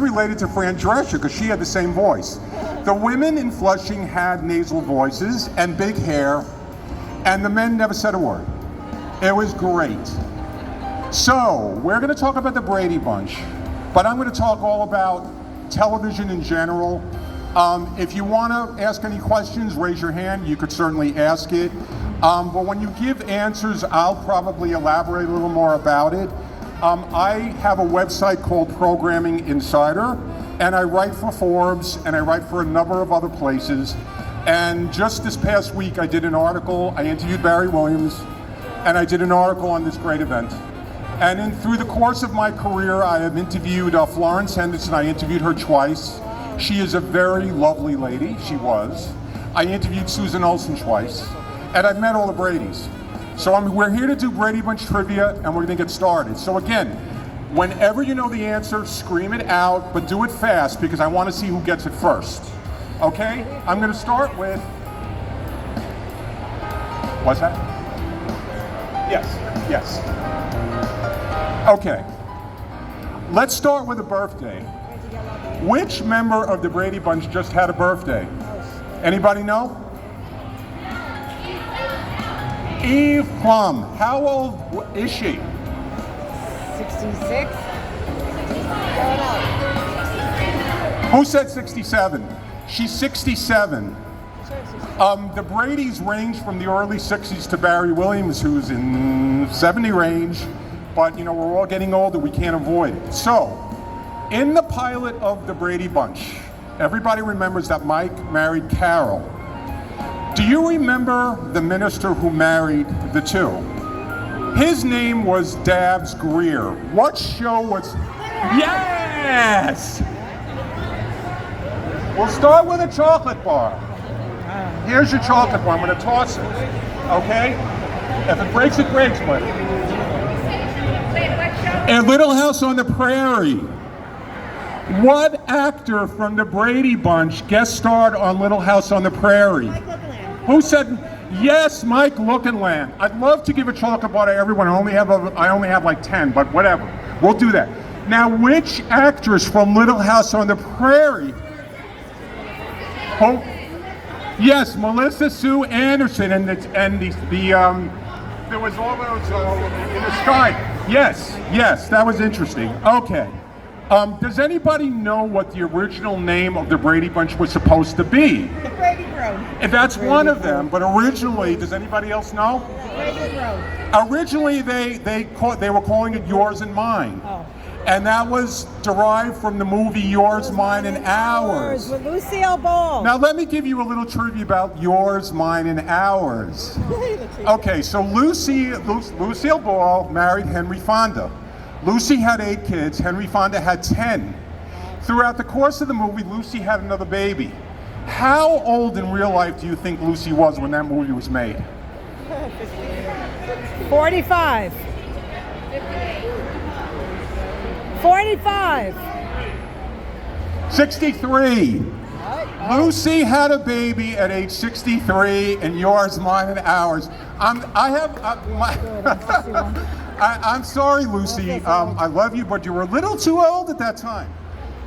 related to Fran Drescher because she had the same voice. The women in Flushing had nasal voices and big hair, and the men never said a word. It was great. So, we're going to talk about the Brady Bunch, but I'm going to talk all about television in general. If you want to ask any questions, raise your hand. You could certainly ask it. But when you give answers, I'll probably elaborate a little more about it. I have a website called Programming Insider, and I write for Forbes, and I write for a number of other places. And just this past week, I did an article. I interviewed Barry Williams, and I did an article on this great event. And through the course of my career, I have interviewed Florence Henderson. I interviewed her twice. She is a very lovely lady. She was. I interviewed Susan Olsen twice, and I've met all the Bradys. So we're here to do Brady Bunch trivia, and we're going to get started. So again, whenever you know the answer, scream it out, but do it fast because I want to see who gets it first. Okay? I'm going to start with. What's that? Yes. Okay. Let's start with a birthday. Which member of the Brady Bunch just had a birthday? Anybody know? Eve Plum. How old is she? 66. Who said 67? She's 67. The Bradys range from the early 60s to Barry Williams, who's in 70 range, but you know, we're all getting older, we can't avoid it. So, in the pilot of the Brady Bunch, everybody remembers that Mike married Carol. Do you remember the minister who married the two? His name was Dabbs Greer. What show was? Yes! We'll start with a chocolate bar. Here's your chocolate bar. I'm going to toss it. Okay? If it breaks, it breaks, buddy. A Little House on the Prairie. What actor from the Brady Bunch guest starred on Little House on the Prairie? Who said yes, Mike Lookinland? I'd love to give a chocolate bar to everyone. I only have like 10, but whatever. We'll do that. Now, which actress from Little House on the Prairie? Oh, yes, Melissa Sue Anderson, and there was all those in the sky. Yes, that was interesting. Okay. Does anybody know what the original name of the Brady Bunch was supposed to be? The Brady Road. And that's one of them, but originally, does anybody else know? Brady Road. Originally, they were calling it Yours and Mine. Oh. And that was derived from the movie Yours, Mine, and Ours. With Lucille Ball. Now let me give you a little trivia about Yours, Mine, and Ours. Okay, so Lucille Ball married Henry Fonda. Lucy had 8 kids, Henry Fonda had 10. Throughout the course of the movie, Lucy had another baby. How old in real life do you think Lucy was when that movie was made? 45. 45. 63. Lucy had a baby at age 63, and Yours, Mine, and Ours. I'm sorry, Lucy. I love you, but you were a little too old at that time.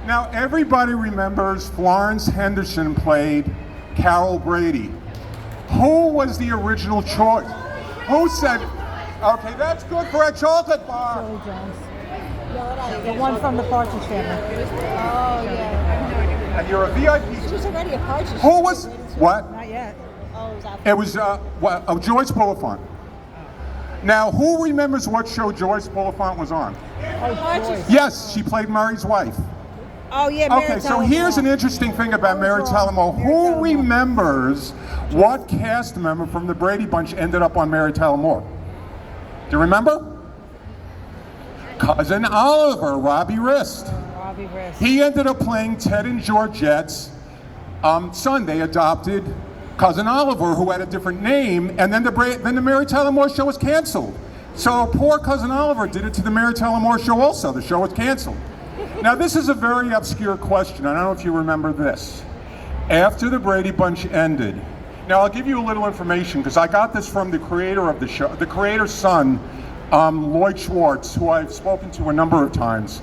Now, everybody remembers Florence Henderson played Carol Brady. Who was the original choice? Who said, okay, that's good for a chocolate bar. Billy Jones. The one from the Partridge Family. Oh, yeah. And you're a VIP. She's already a Partridge. Who was, what? Not yet. It was Joyce Bulifant. Now, who remembers what show Joyce Bulifant was on? Oh, yes, she played Murray's wife. Oh, yeah, Mary Okay, so Tyler here's Moore. an interesting thing about Mary Tyler Moore. Who remembers what cast member from the Brady Bunch ended up on Mary Tyler Moore? Do you remember? Cousin Oliver, Robbie Rist. Robbie Rist. He ended up playing Ted and Georgette's son. They adopted Cousin Oliver, who had a different name, and then the Mary Tyler Moore show was canceled. So poor Cousin Oliver did it to the Mary Tyler Moore show also. The show was canceled. Now this is a very obscure question. I don't know if you remember this. After the Brady Bunch ended, now I'll give you a little information because I got this from the creator of the show, the creator's son, Lloyd Schwartz, who I've spoken to a number of times.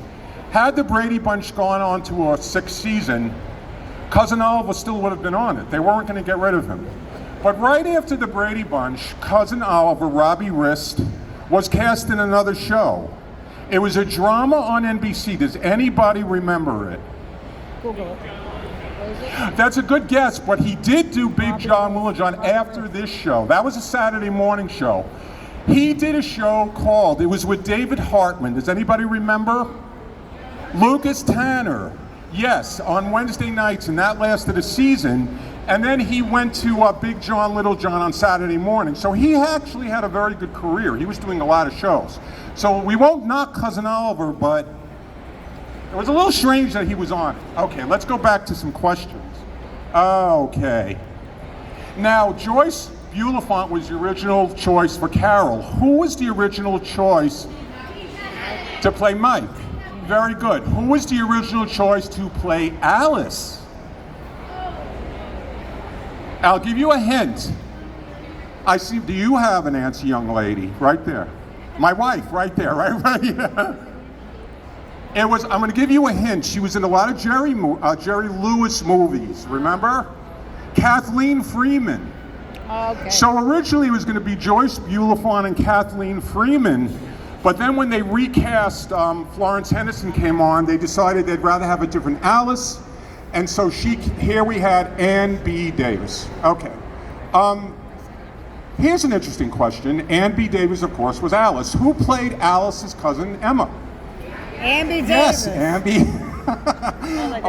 Had the Brady Bunch gone on to a sixth season, Cousin Oliver still would have been on it. They weren't going to get rid of him. But right after the Brady Bunch, Cousin Oliver, Robbie Rist, was cast in another show. It was a drama on NBC. Does anybody remember it? Google it. That's a good guess, but he did do Big John Little John after this show. That was a Saturday morning show. He did a show called, it was with David Hartman. Does anybody remember? Lucas Tanner. Yes, on Wednesday nights, and that lasted a season. And then he went to Big John Little John on Saturday morning. So he actually had a very good career. He was doing a lot of shows. So we won't knock Cousin Oliver, but it was a little strange that he was on it. Okay, let's go back to some questions. Okay. Now, Joyce Bulifant was the original choice for Carol. Who was the original choice to play Mike? Very good. Who was the original choice to play Alice? I'll give you a hint. I see, do you have an answer, young lady? Right there. My wife, right there, right? Yeah. It was, I'm gonna give you a hint. She was in a lot of Jerry Lewis movies, remember? Kathleen Freeman. Okay. So originally it was gonna be Joyce Bulifant and Kathleen Freeman, but then when they recast Florence Henderson came on, they decided they'd rather have a different Alice, and so here we had Ann B. Davis. Okay. Here's an interesting question. Ann B. Davis, of course, was Alice. Who played Alice's cousin Emma? Ann B. Davis. Yes, Ann B.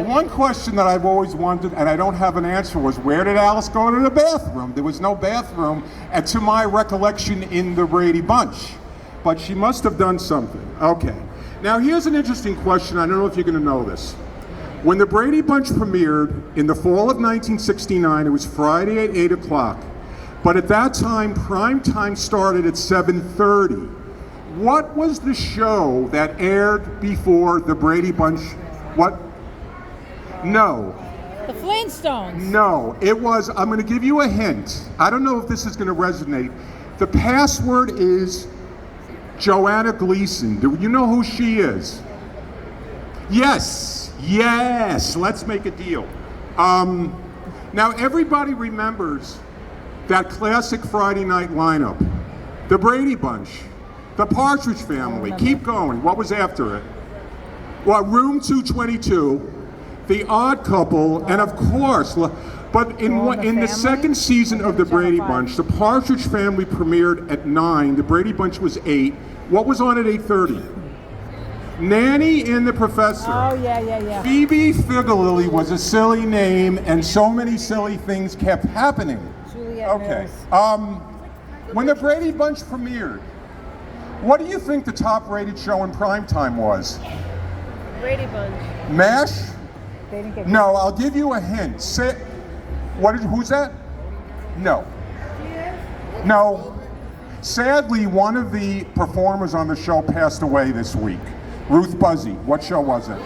One question that I've always wondered, and I don't have an answer, was where did Alice go to the bathroom? There was no bathroom, and to my recollection, in the Brady Bunch. But she must have done something. Okay. Now here's an interesting question. I don't know if you're going to know this. When the Brady Bunch premiered in the fall of 1969, it was Friday at 8 o'clock. But at that time, prime time started at 7:30. What was the show that aired before the Brady Bunch? What? No. The Flintstones. No, it was, I'm going to give you a hint. I don't know if this is going to resonate. The password is Joanna Gleason. Do you know who she is? Yes, yes, let's make a deal. Now everybody remembers that classic Friday night lineup. The Brady Bunch, the Partridge Family, keep going. What was after it? Well, Room 222, The Odd Couple, and of course, but in the second season of the Brady Bunch, the Partridge Family premiered at 9, the Brady Bunch was 8. What was on at 8:30? Nanny and the Professor. Oh, yeah. Phoebe Figalili was a silly name, and so many silly things kept happening. Okay. When the Brady Bunch premiered, what do you think the top-rated show in primetime was? Brady Bunch. MASH? They didn't get No, I'll give you a hint. Who's that? No. No. Sadly, one of the performers on the show passed away this week. Ruth Buzzy. What show was it?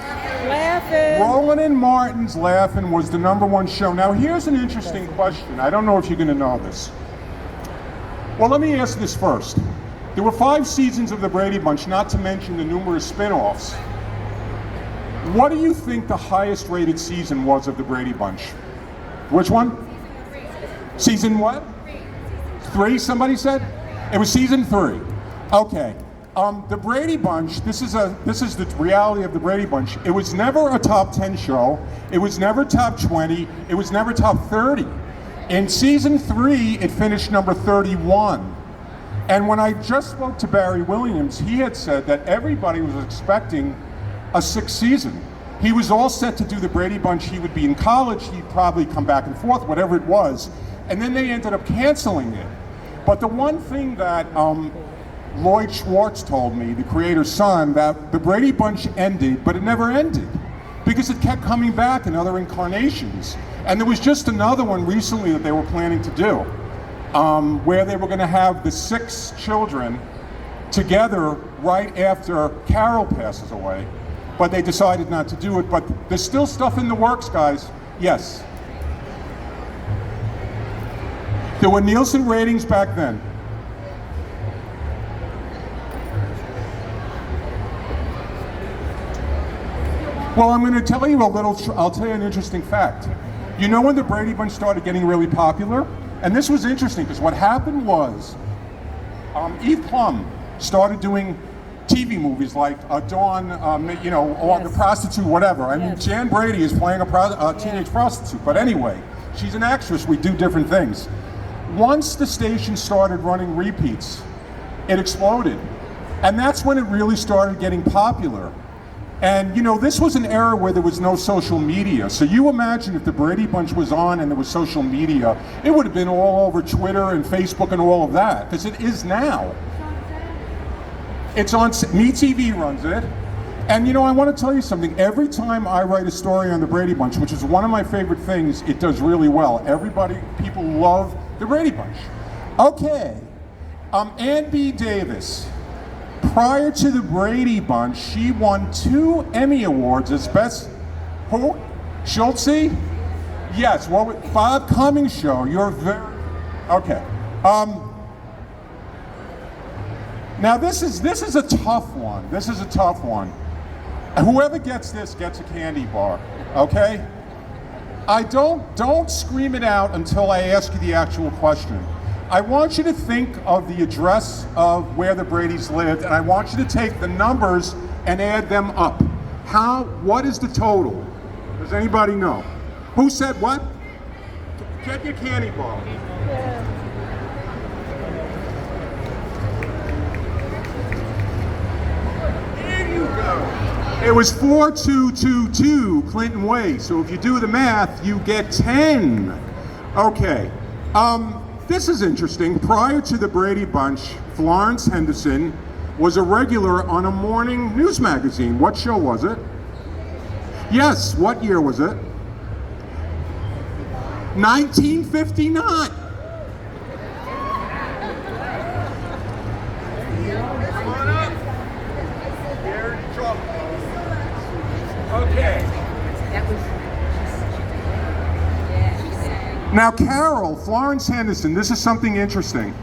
Laughing. Roland and Martin's Laugh-In was the #1 show. Now here's an interesting question. I don't know if you're going to know this. Well, let me ask this first. There were 5 seasons of the Brady Bunch, not to mention the numerous spin-offs. What do you think the highest rated season was of the Brady Bunch? Which one? Season what? 3, somebody said? It was season 3. Okay. The Brady Bunch, this is the reality of the Brady Bunch. It was never a top 10 show. It was never top 20. It was never top 30. In season 3, it finished number 31. And when I just spoke to Barry Williams, he had said that everybody was expecting a 6th season. He was all set to do the Brady Bunch. He would be in college. He'd probably come back and forth, whatever it was. And then they ended up canceling it. But the one thing that Lloyd Schwartz told me, the creator's son, that the Brady Bunch ended, but it never ended because it kept coming back in other incarnations. And there was just another one recently that they were planning to do, where they were going to have the 6 children together right after Carol passes away. But they decided not to do it. But there's still stuff in the works, guys. Yes. There were Nielsen ratings back then. Well, I'm going to tell you I'll tell you an interesting fact. You know when the Brady Bunch started getting really popular? And this was interesting because what happened was Eve Plum started doing TV movies like Dawn, or The Prostitute, whatever. I mean, Jan Brady is playing a teenage prostitute. But anyway, she's an actress. We do different things. Once the station started running repeats, it exploded. And that's when it really started getting popular. And this was an era where there was no social media. So you imagine if the Brady Bunch was on and there was social media, it would have been all over Twitter and Facebook and all of that, because it is now. It's on, MeTV runs it. And I want to tell you something. Every time I write a story on the Brady Bunch, which is one of my favorite things, it does really well. People love the Brady Bunch. Okay, Ann B. Davis. Prior to the Brady Bunch, she won 2 Emmy Awards as best. Who? Schultze? Yes. Bob Cummings show. You're very okay. Now this is a tough one. This is a tough one. Whoever gets this gets a candy bar. Okay? Don't scream it out until I ask you the actual question. I want you to think of the address of where the Bradys lived, and I want you to take the numbers and add them up. What is the total? Does anybody know? Who said what? Get your candy bar. There you go. It was 4222 Clinton Way, so if you do the math, you get 10. Okay. This is interesting. Prior to the Brady Bunch, Florence Henderson was a regular on a morning news magazine. What show was it? Yes, what year was it? 1959. Come on up. Here in trouble. Okay. Now Carol, Florence Henderson, this is something interesting.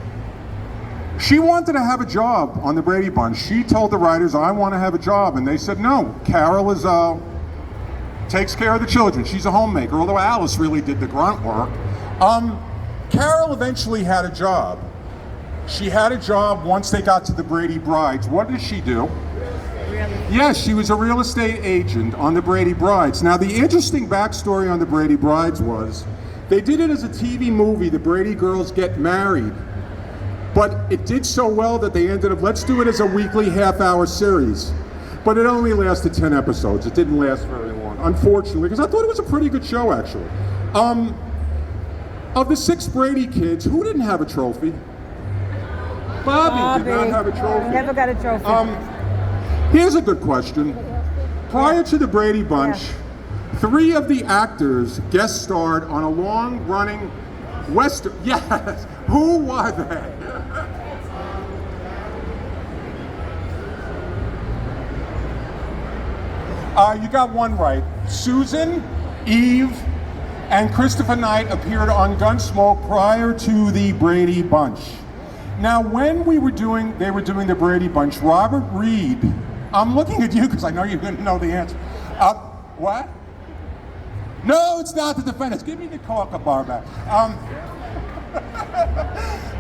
She wanted to have a job on the Brady Bunch. She told the writers, I want to have a job, and they said no. Carol takes care of the children. She's a homemaker, although Alice really did the grunt work. Carol eventually had a job. She had a job once they got to the Brady Brides. What did she do? Yes, she was a real estate agent on the Brady Brides. Now the interesting backstory on the Brady Brides was, they did it as a TV movie, The Brady Girls Get Married. But it did so well that they ended up, let's do it as a weekly half-hour series. But it only lasted 10 episodes. It didn't last very long, unfortunately, because I thought it was a pretty good show, actually. Of the 6 Brady kids, who didn't have a trophy? Bobby did not have a trophy. Never got a trophy. Here's a good question. Prior to the Brady Bunch, 3 of the actors guest starred on a long-running Western. Yes, who were they? You got one right. Susan, Eve, and Christopher Knight appeared on Gunsmoke prior to the Brady Bunch. Now, when they were doing the Brady Bunch, Robert Reed, I'm looking at you because I know you're going to know the answer. What? No, it's not the defendants. Give me the Coca bar back.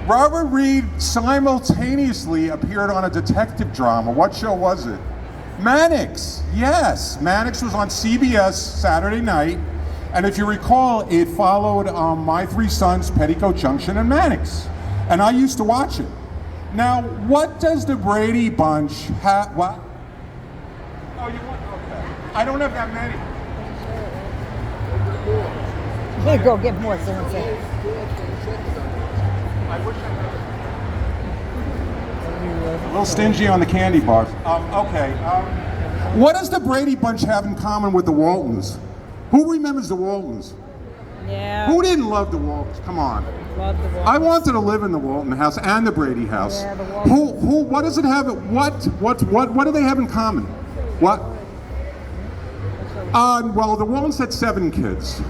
Robert Reed simultaneously appeared on a detective drama. What show was it? Mannix. Yes, Mannix was on CBS Saturday night, and if you recall, it followed My Three Sons, Petticoat Junction, and Mannix, and I used to watch it. Now, what does the Brady Bunch have? What? Oh, you want? Okay. I don't have that many. Here, go get more. Someone said. I wish I had. A little stingy on the candy bars. Okay. What does the Brady Bunch have in common with the Waltons? Who remembers the Waltons? Yeah. Who didn't love the Waltons? Come on. Love the Waltons. I wanted to live in the Walton house and the Brady house. Yeah, the Waltons. What does it have? What do they have in common? What? Well, the Waltons had 7 kids.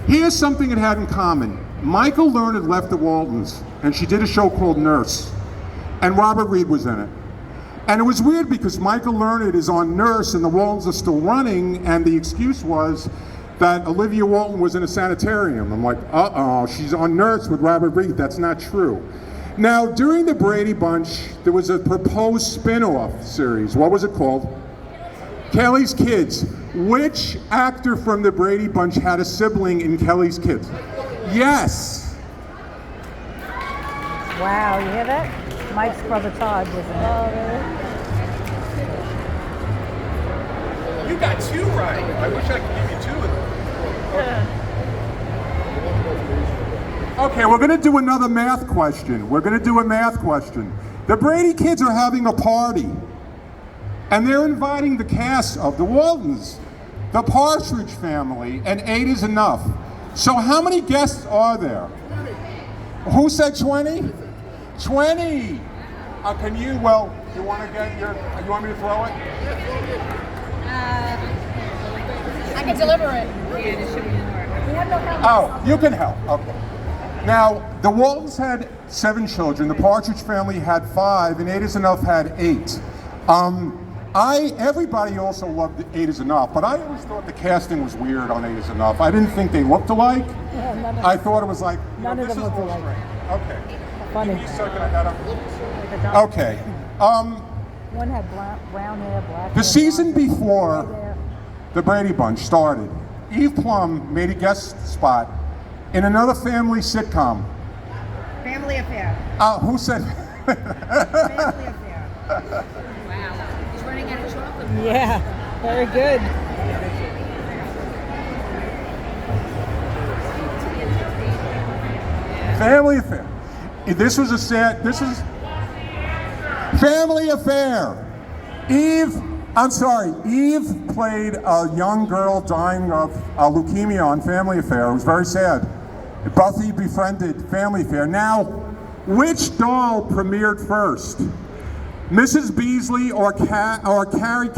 Here's something it had in common. Michael Learned left the Waltons, and she did a show called Nurse, and Robert Reed was in it. And it was weird because Michael Learned is on Nurse and the Waltons are still running, and the excuse was that Olivia Walton was in a sanitarium. I'm like, uh-oh, she's on Nurse with Robert Brady. That's not true. Now, during the Brady Bunch, there was a proposed spin-off series. What was it called? Kelly's Kids. Which actor from the Brady Bunch had a sibling in Kelly's Kids? Yes. Wow, you hear that? Mike's brother Todd was in it. Oh, really? You got 2 right. I wish I could give you 2 of them. Okay, we're going to do another math question. We're going to do a math question. The Brady kids are having a party, and they're inviting the cast of the Waltons, the Partridge Family, and 8 is enough. So how many guests are there? Who said 20? 20! Can you, well, you want to get your, you want me to throw it? I can deliver it. Oh, you can help, okay. Now, the Waltons had 7 children, the Partridge Family had 5, and 8 is enough had 8. Everybody also loved 8 is enough, but I always thought the casting was weird on 8 is enough. I didn't think they looked alike. Yeah, I thought it was like, none of them looked alike. Okay. Funny. Okay. One had brown hair, black hair. The season before the Brady Bunch started, Eve Plum made a guest spot in another family sitcom. Family Affair. Who said? Family Affair. Wow. He's running out of chocolate. Yeah, very good. Family Affair. This was Family Affair. Eve played a young girl dying of leukemia on Family Affair. It was very sad. Buffy befriended Family Affair. Now, which doll premiered first? Mrs. Beasley or Carrie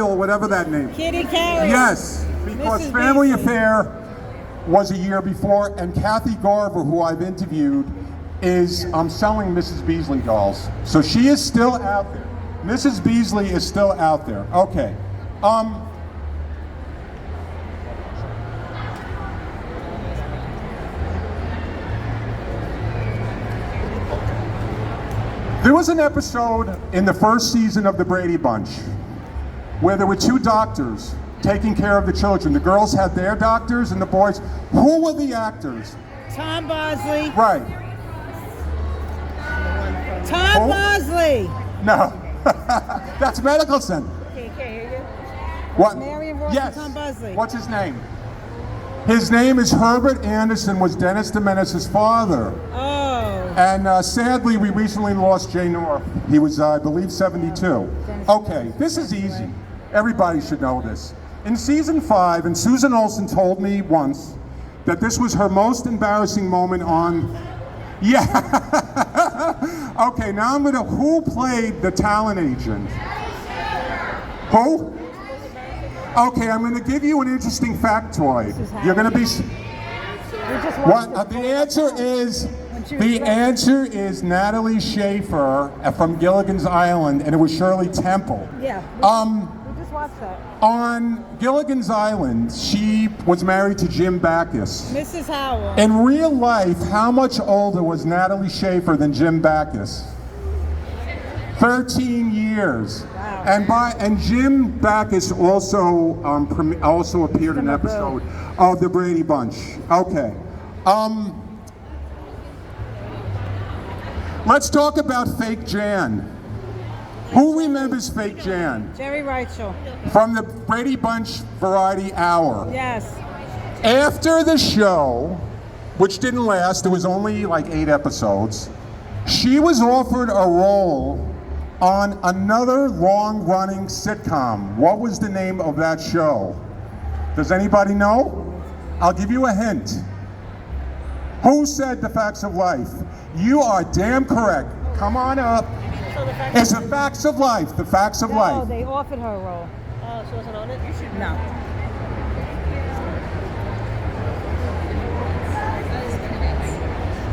or whatever that name? Kitty Carrie. Yes, because Mrs. Family Beasley. Affair was a year before, and Kathy Garver, who I've interviewed, is selling Mrs. Beasley dolls. So she is still out there. Mrs. Beasley is still out there. Okay. There was an episode in the first season of the Brady Bunch where there were 2 doctors taking care of the children. The girls had their doctors and the boys. Who were the actors? Tom Bosley. Right. Tom Bosley. No. That's Medical Center. Okay, hear you. What? Marion Ross Yes. and Tom Bosley. What's his name? His name is Herbert Anderson, was Dennis the Menace's father. Oh. And sadly, we recently lost Jay North. He was, I believe, 72. Okay, this is easy. Everybody should know this. In season 5, and Susan Olsen told me once that this was her most embarrassing moment on... Yeah. Okay, now who played the talent agent? Who? Okay, I'm gonna give you an interesting factoid. You're gonna be... What? The answer is Natalie Schaefer from Gilligan's Island, and it was Shirley Temple. Yeah. We just watched that. On Gilligan's Island, she was married to Jim Backus. Mrs. Howell. In real life, how much older was Natalie Schaefer than Jim Backus? 13 years. Wow. And Jim Backus also appeared in an episode of the Brady Bunch. Okay. Let's talk about Fake Jan. Who remembers Fake Jan? Jerry Reichel. From the Brady Bunch Variety Hour. Yes. After the show, which didn't last, there was only like 8 episodes, she was offered a role on another long-running sitcom. What was the name of that show? Does anybody know? I'll give you a hint. Who said The Facts of Life? You are damn correct. Come on up. It's The Facts of Life. The Facts of Life. No, they offered her a role. Oh, she wasn't on it? You should No.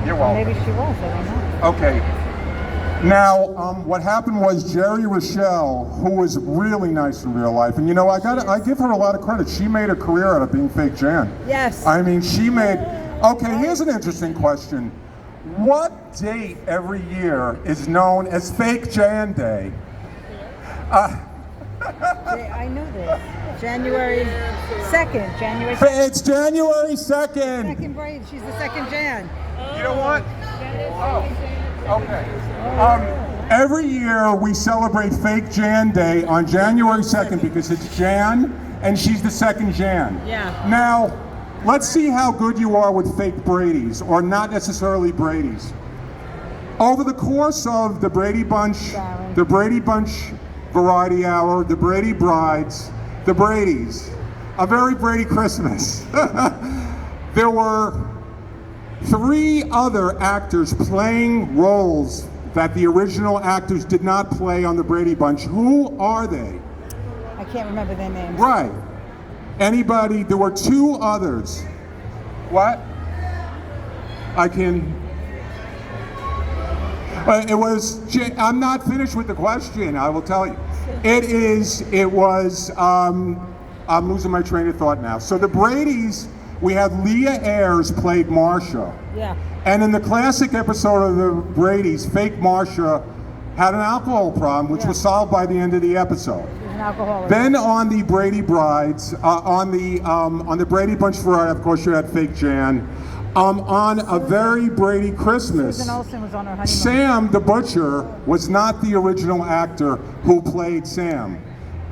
You're welcome. Maybe she was, I don't know. Okay. Now, what happened was Jerry Rochelle, who was really nice in real life, and you know, I give her a lot of credit. She made a career out of being fake Jan. Yes. I mean, she made. Okay, here's an interesting question. What date every year is known as Fake Jan Day? I knew this. January 2nd. January 2nd. It's January 2nd. Second Brady. She's the second Jan. You know what? Oh, okay. Every year we celebrate Fake Jan Day on January 2nd because it's Jan and she's the second Jan. Yeah. Now, let's see how good you are with fake Bradys, or not necessarily Bradys. Over the course of the Brady Bunch, the Brady Bunch Variety Hour, the Brady Brides, the Bradys, a very Brady Christmas. There were 3 other actors playing roles that the original actors did not play on the Brady Bunch. Who are they? I can't remember their names. Right. Anybody? There were 2 others. What? I can. It was. I'm not finished with the question. I will tell you. It was. I'm losing my train of thought now. So the Bradys. We had Leah Ayres played Marsha. Yeah. And in the classic episode of the Bradys, fake Marsha had an alcohol problem, which was solved by the end of the episode. She's an alcoholic. Then on the Brady Brides, on the Brady Bunch Variety, of course, you had fake Jan. On a very Brady Christmas, Susan Olsen was on her honeymoon. Sam the Butcher was not the original actor who played Sam.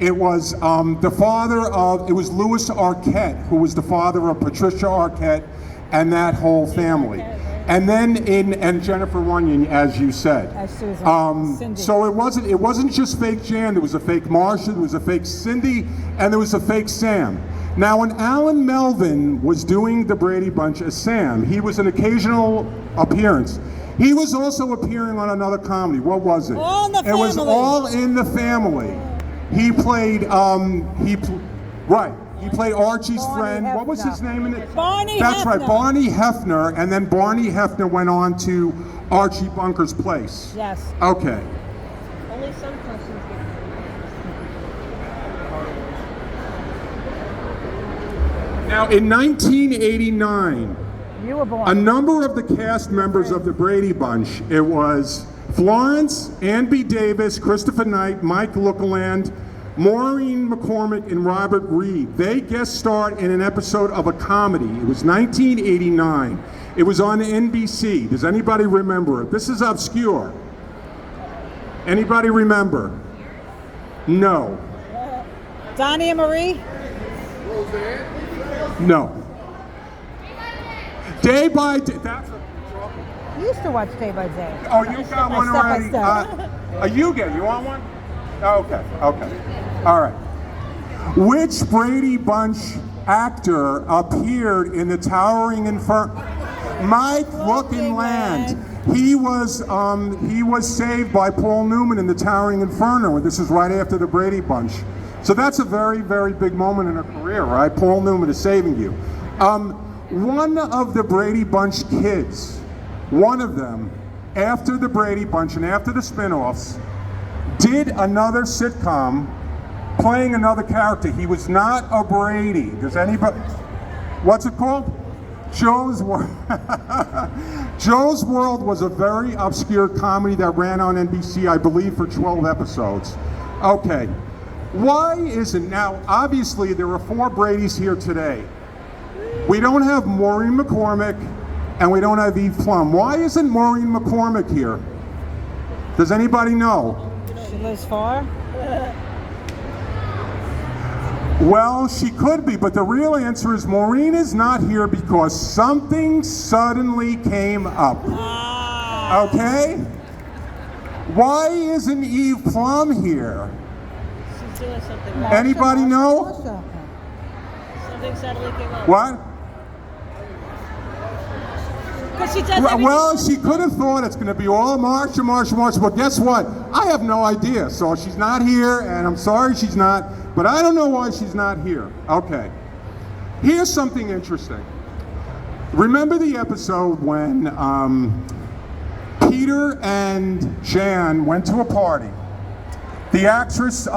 It was the father of, it was Louis Arquette, who was the father of Patricia Arquette and that whole family. And then and Jennifer Runyon, as you said. As Susan. Cindy. So it wasn't just fake Jan, there was a fake Marsha, there was a fake Cindy, and there was a fake Sam. Now when Alan Melvin was doing the Brady Bunch as Sam, he was an occasional appearance. He was also appearing on another comedy. What was it? All in the It was Family. All in the Family. He played, he played Archie's Barney friend. What was Hefner. his name in it? Barney That's Hefner. right, Barney Hefner. And then Barney Hefner went on to Archie Bunker's Place. Yes. Okay. Only some questions get. Now, in 1989, You were born. a number of the cast members of the Brady Bunch, it was Florence, Ann B. Davis, Christopher Knight, Mike Lookaland, Maureen McCormick, and Robert Reed. They guest starred in an episode of a comedy. It was 1989. It was on NBC. Does anybody remember it? This is obscure. Anybody remember? No. Donnie and Marie? No. Day by Day. That's a You used to watch Day by Day. Oh, you got one Step by already? Step. You want one? Okay, okay. All right. Which Brady Bunch actor appeared in the Towering Inferno? Mike Looking Land. He was saved by Paul Newman in the Towering Inferno, and this is right after the Brady Bunch. So that's a very, very big moment in her career, right? Paul Newman is saving you. One of the Brady Bunch kids, one of them, after the Brady Bunch and after the spin-offs, did another sitcom playing another character. He was not a Brady. Does anybody, what's it called? Joe's World. Joe's World was a very obscure comedy that ran on NBC, I believe, for 12 episodes. Okay. Why isn't, now obviously there are 4 Bradys here today. We don't have Maureen McCormick and we don't have Eve Plum. Why isn't Maureen McCormick here? Does anybody know? She lives far? Well, she could be, but the real answer is Maureen is not here because something suddenly came up. Okay? Why isn't Eve Plum here? She's doing something. Anybody know? Something suddenly came up. What? Because she does everything. Well, she could have thought it's going to be all Marsha, but guess what? I have no idea. So she's not here, and I'm sorry she's not, but I don't know why she's not here. Okay. Here's something interesting. Remember the episode when Peter and Jan went to a party. The actress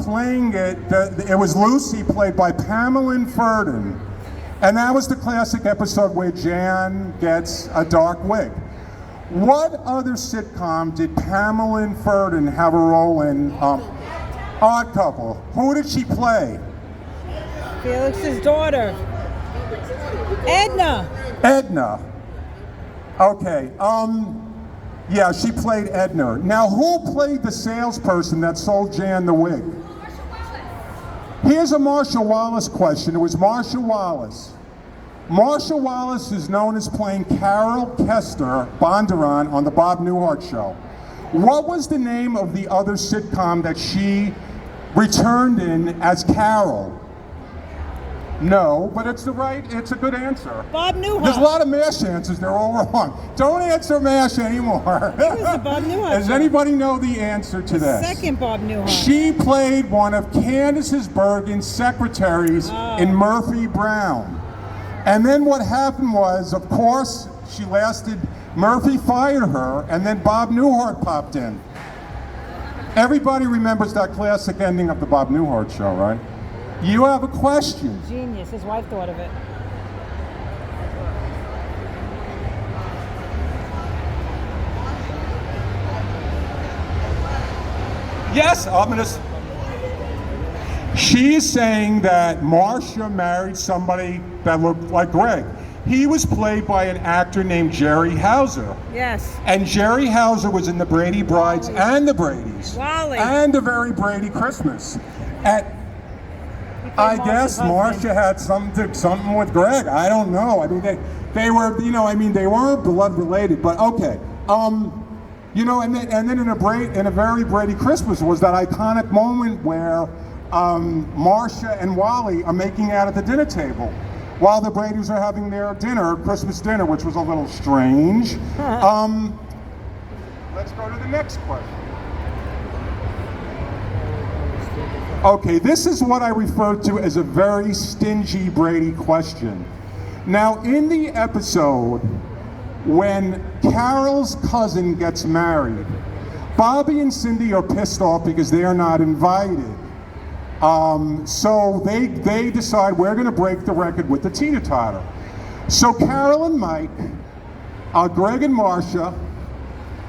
playing it was Lucy, played by Pamela Ferdin. And that was the classic episode where Jan gets a dark wig. What other sitcom did Pamela Ferdin have a role in? Odd Couple. Who did she play? Felix's daughter. Edna. Edna. Okay. Yeah, she played Edna. Now, who played the salesperson that sold Jan the wig? Here's a Marcia Wallace question. It was Marcia Wallace. Marcia Wallace is known as playing Carol Kester Bondurant on the Bob Newhart Show. What was the name of the other sitcom that she returned in as Carol? No, but it's a good answer. Bob Newhart. There's a lot of MASH answers, they're all wrong. Don't answer MASH anymore. It was the Bob Newhart. Does anybody know the answer to this? Second Bob Newhart. She played one of Candace Bergen's secretaries in Murphy Brown. And then what happened was, of course, she lasted, Murphy fired her, and then Bob Newhart popped in. Everybody remembers that classic ending of the Bob Newhart Show, right? You have a question. Genius. His wife thought of it. Yes, she's saying that Marcia married somebody that looked like Greg. He was played by an actor named Jerry Hauser. Yes. And Jerry Hauser was in the Brady Brides and the Brady's. Wally. And a Very Brady Christmas. I guess Marcia had something with Greg. I don't know. I mean, they were, they weren't blood related, but okay. And then in a Very Brady Christmas was that iconic moment where Marcia and Wally are making out at the dinner table while the Bradys are having their dinner, Christmas dinner, which was a little strange. Let's go to the next question. Okay, this is what I refer to as a very stingy Brady question. Now, in the episode when Carol's cousin gets married, Bobby and Cindy are pissed off because they are not invited. So they decide we're going to break the record with the teeter-totter. So Carol and Mike, Greg and Marcia,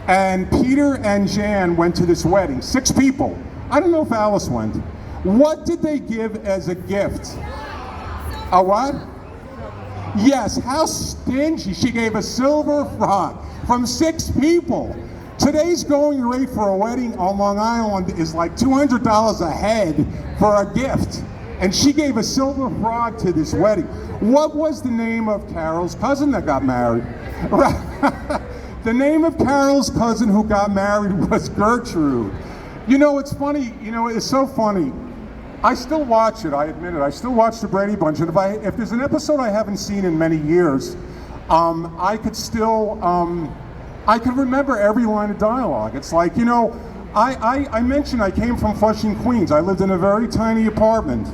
and Peter and Jan went to this wedding. 6 people. I don't know if Alice went. What did they give as a gift? A what? Yes, how stingy. She gave a silver frog from 6 people. Today's going rate for a wedding on Long Island is like $200 a head for a gift. And she gave a silver frog to this wedding. What was the name of Carol's cousin that got married? The name of Carol's cousin who got married was Gertrude. It's funny, it's so funny. I still watch it, I admit it. I still watch the Brady Bunch, and if there's an episode I haven't seen in many years, I could remember every line of dialogue. It's like, I mentioned I came from Flushing, Queens. I lived in a very tiny apartment.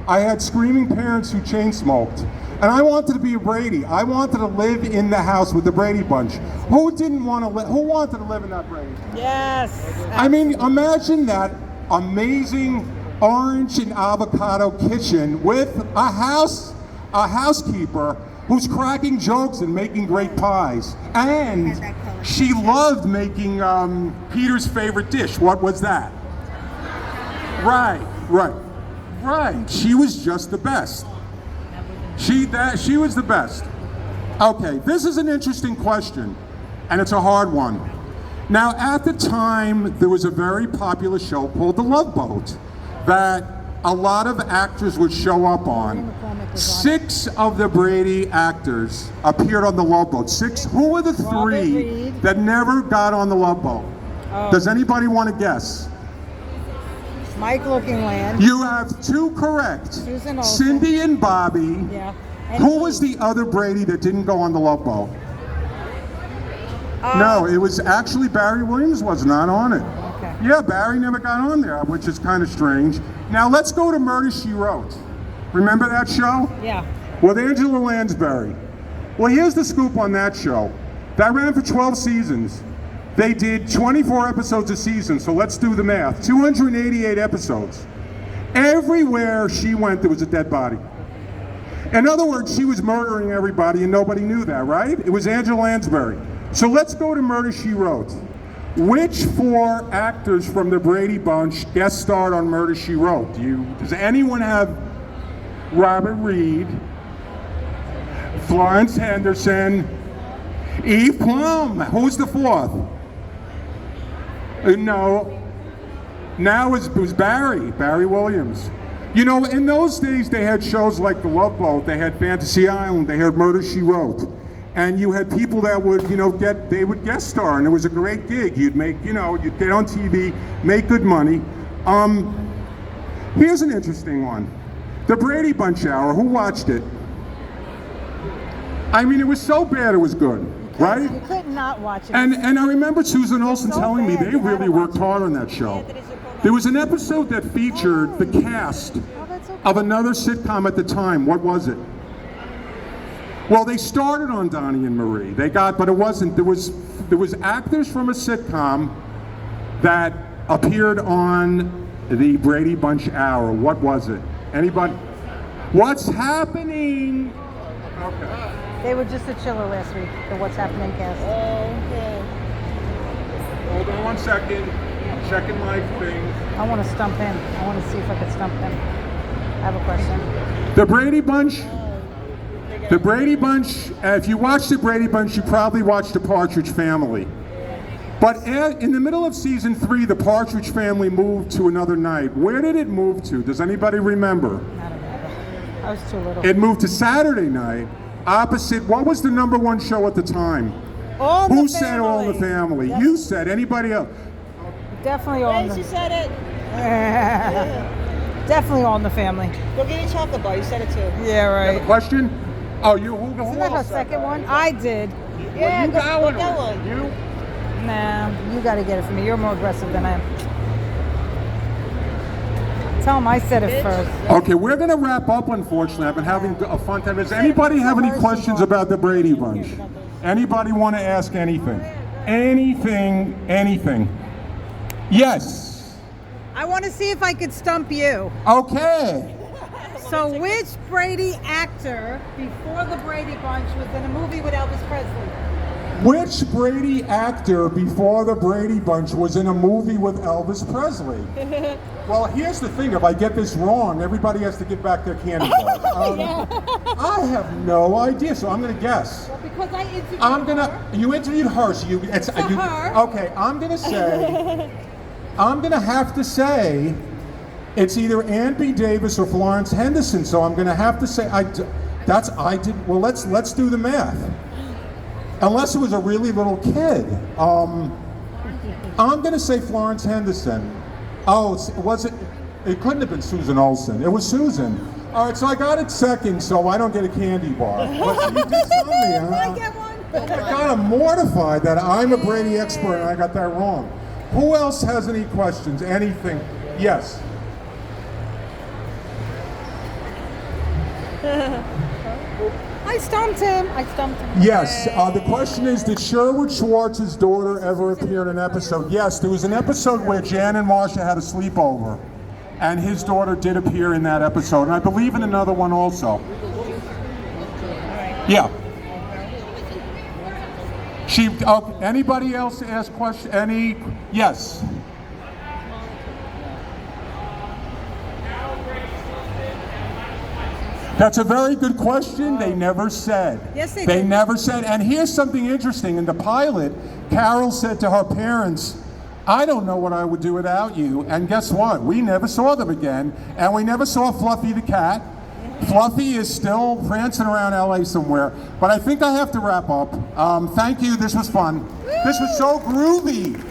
I had screaming parents who chain smoked. And I wanted to be a Brady. I wanted to live in the house with the Brady Bunch. Who wanted to live in that Brady Bunch? Yes. I mean, imagine that amazing orange and avocado kitchen with a housekeeper who's cracking jokes and making great pies. And she loved making Peter's favorite dish. What was that? Right. She was just the best. She was the best. Okay, this is an interesting question, and it's a hard one. Now, at the time, there was a very popular show called The Love Boat that a lot of actors would show up on. 6 of the Brady actors appeared on The Love Boat. 6. Who were the 3 that never got on The Love Boat? Does anybody want to guess? Mike Lookingland. You have 2 correct. Susan Olsen. Cindy and Bobby. Yeah. Who was the other Brady that didn't go on The Love Boat? No, it was actually Barry Williams was not on it. Okay. Yeah, Barry never got on there, which is kind of strange. Now let's go to Murder, She Wrote. Remember that show? Yeah. With Angela Lansbury. Well, here's the scoop on that show. That ran for 12 seasons. They did 24 episodes a season, so let's do the math. 288 episodes. Everywhere she went, there was a dead body. In other words, she was murdering everybody and nobody knew that, right? It was Angela Lansbury. So let's go to Murder, She Wrote. Which 4 actors from the Brady Bunch guest starred on Murder, She Wrote? Does anyone have Robert Reed, Florence Henderson, Eve Plum? Who's the 4th? No. Now it was Barry Williams. You know, in those days they had shows like The Love Boat, they had Fantasy Island, they had Murder, She Wrote. And you had people that would, they would guest star, and it was a great gig. You'd make, you'd get on TV, make good money. Here's an interesting one. The Brady Bunch Hour, who watched it? I mean, it was so bad it was good, right? You could not watch it. And I remember Susan Olsen so telling me bad, they you really gotta worked watch hard on that show. There was an episode that featured the cast that's okay. of another sitcom at the time. What was it? Well, they started on Donnie and Marie. But it wasn't. There was actors from a sitcom that appeared on the Brady Bunch Hour. What was it? Anybody? What's happening? Okay. They were just a chiller last week, the What's Happening cast. Okay. Hold on 1 second. I'm checking my thing. I want to stump him. I want to see if I could stump him. I have a question. The Brady Bunch. The Brady Bunch, if you watched the Brady Bunch, you probably watched the Partridge Family. But in the middle of season 3, the Partridge Family moved to another night. Where did it move to? Does anybody remember? I don't know. I was too little. It moved to Saturday night, opposite, what was the #1 show at the time? All in Who the said Family. All in the Family? Yes. You said, anybody else? Definitely All in Hey, she the said it. Definitely All in the Family. Go get your chocolate bar. You said it too. Yeah, Have a right. question? Oh, who Isn't else that her said second that? one? I did. Yeah, You go got one. get one. You? Nah, you got to get it for me. You're more aggressive than I am. Tell him I said it Bitch. first. Okay, we're going to wrap up, unfortunately. I've been having a fun time. Does anybody have any questions about the Brady Bunch? Anybody want to ask anything? Anything? Yes. I want to see if I could stump you. Okay. So which Brady actor before the Brady Bunch was in a movie with Elvis Presley? Which Brady actor before the Brady Bunch was in a movie with Elvis Presley? Well, here's the thing. If I get this wrong, everybody has to give back their candy bars. I have no idea, so I'm going to guess. Well, because I interviewed her. You interviewed her, so her. Okay, I'm going to have to say, it's either Ann B. Davis or Florence Henderson, so I'm going to have to say, well, let's do the math. Unless it was a really little kid. I'm going to say Florence Henderson. Oh, was it? It couldn't have been Susan Olsen. It was Susan. All right, so I got it second, so I don't get a candy bar. But you did tell me, huh? I get one. Oh my God, I'm mortified that I'm a Brady expert and I got that wrong. Who else has any questions? Anything? Yes. I stumped him. Yes. The question is, did Sherwood Schwartz's daughter ever appear in an episode? Yes, there was an episode where Jan and Marcia had a sleepover, and his daughter did appear in that episode, and I believe in another one also. Yeah. Anybody else ask questions? Yes. That's a very good question. They never said. Yes, they They did. never said. And here's something interesting. In the pilot, Carol said to her parents, I don't know what I would do without you. And guess what? We never saw them again. And we never saw Fluffy the cat. Fluffy is still prancing around LA somewhere. But I think I have to wrap up. Thank you. This was fun. This was so groovy.